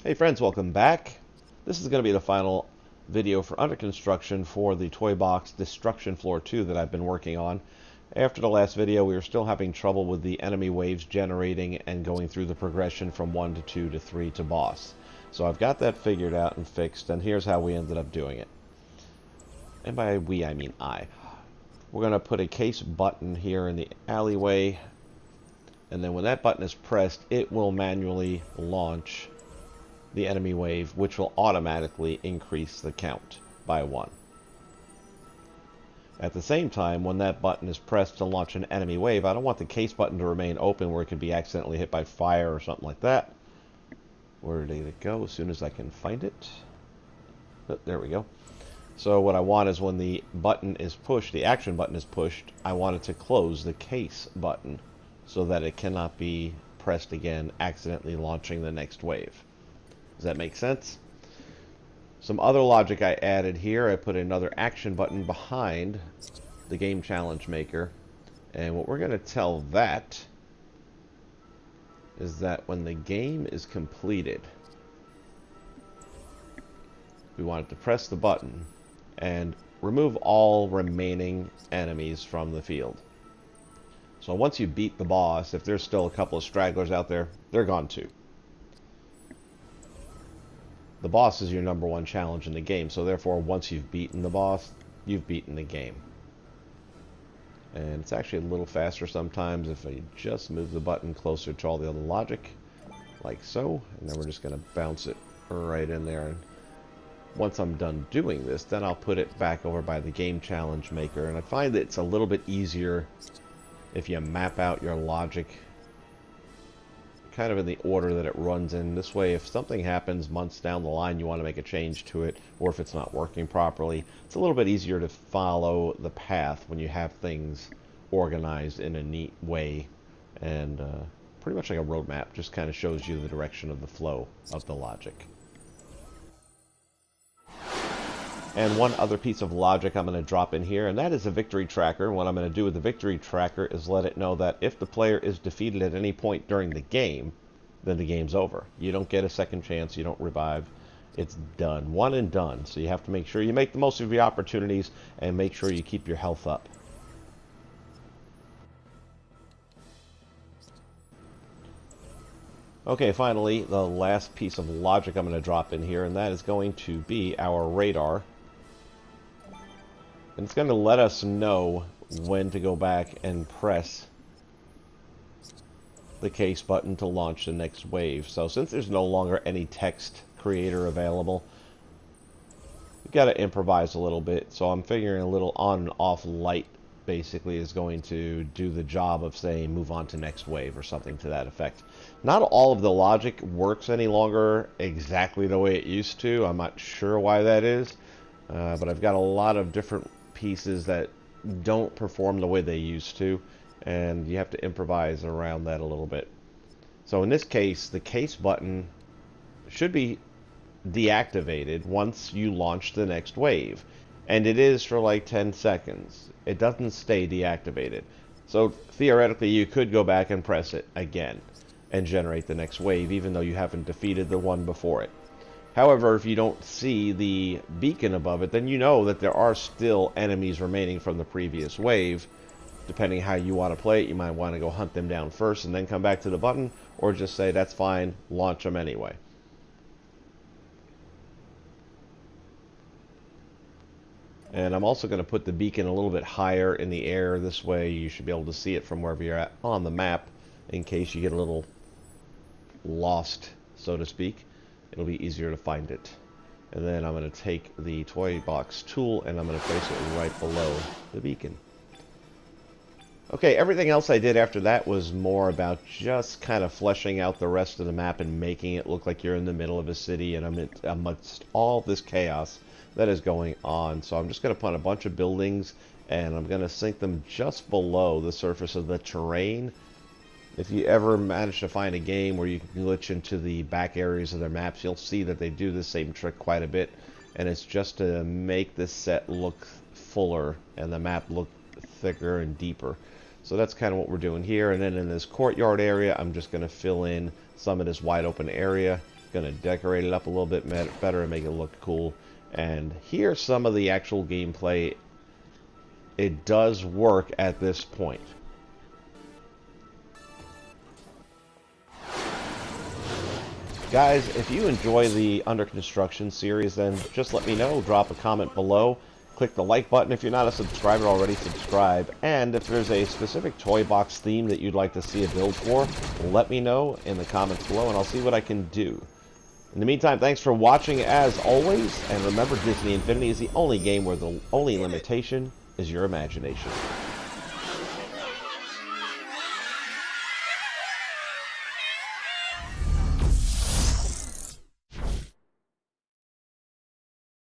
Hey friends, welcome back. This is going to be the final video for under construction for the Toy Box Destruction Floor 2 that I've been working on. After the last video, we were still having trouble with the enemy waves generating and going through the progression from 1 to 2 to 3 to boss. So I've got that figured out and fixed, and here's how we ended up doing it. And by we, I mean I. We're going to put a case button here in the alleyway, and then when that button is pressed, it will manually launch the enemy wave, which will automatically increase the count by 1. At the same time, when that button is pressed to launch an enemy wave, I don't want the case button to remain open where it could be accidentally hit by fire or something like that. Where did it go? As soon as I can find it. Oh, there we go. So what I want is when the button is pushed, the action button is pushed, I want it to close the case button so that it cannot be pressed again, accidentally launching the next wave. Does that make sense? Some other logic I added here. I put another action button behind the game challenge maker. And what we're going to tell that is that when the game is completed, we want it to press the button and remove all remaining enemies from the field. So once you beat the boss, if there's still a couple of stragglers out there, they're gone too. The boss is your #1 challenge in the game, so therefore once you've beaten the boss, you've beaten the game. And it's actually a little faster sometimes if I just move the button closer to all the other logic, like so, and then we're just going to bounce it right in there. And once I'm done doing this, then I'll put it back over by the game challenge maker, and I find that it's a little bit easier if you map out your logic kind of in the order that it runs in. This way, if something happens months down the line, you want to make a change to it, or if it's not working properly, it's a little bit easier to follow the path when you have things organized in a neat way. And pretty much like a roadmap, just kind of shows you the direction of the flow of the logic. And one other piece of logic I'm going to drop in here, and that is a victory tracker. What I'm going to do with the victory tracker is let it know that if the player is defeated at any point during the game, then the game's over. You don't get a second chance, you don't revive. It's done. One and done. So you have to make sure you make the most of your opportunities and make sure you keep your health up. Okay, finally, the last piece of logic I'm going to drop in here, and that is going to be our radar. And it's going to let us know when to go back and press the case button to launch the next wave. So since there's no longer any text creator available, we've got to improvise a little bit. So I'm figuring a little on and off light basically is going to do the job of saying move on to next wave or something to that effect. Not all of the logic works any longer exactly the way it used to. I'm not sure why that is, but I've got a lot of different pieces that don't perform the way they used to, and you have to improvise around that a little bit. So in this case, the case button should be deactivated once you launch the next wave, and it is for like 10 seconds. It doesn't stay deactivated. So theoretically you could go back and press it again and generate the next wave, even though you haven't defeated the one before it. However, if you don't see the beacon above it, then you know that there are still enemies remaining from the previous wave. Depending how you want to play it, you might want to go hunt them down first and then come back to the button, or just say, that's fine, launch them anyway. And I'm also going to put the beacon a little bit higher in the air. This way you should be able to see it from wherever you're at on the map, in case you get a little lost, so to speak. It'll be easier to find it. And then I'm going to take the toy box tool and I'm going to place it right below the beacon. Okay, everything else I did after that was more about just kind of fleshing out the rest of the map and making it look like you're in the middle of a city and amidst all this chaos that is going on. So I'm just going to put a bunch of buildings and I'm going to sink them just below the surface of the terrain. If you ever manage to find a game where you can glitch into the back areas of their maps, you'll see that they do the same trick quite a bit. And it's just to make this set look fuller and the map look thicker and deeper. So that's kind of what we're doing here. And then in this courtyard area, I'm just going to fill in some of this wide open area Gonna decorate it up a little bit better and make it look cool. And here's some of the actual gameplay. It does work at this point. Guys, if you enjoy the Under Construction series, then just let me know. Drop a comment below. Click the like button. If you're not a subscriber already, subscribe. And if there's a specific toy box theme that you'd like to see a build for, let me know in the comments below, and I'll see what I can do. In the meantime, thanks for watching as always. And remember, Disney Infinity is the only game where the only limitation is your imagination.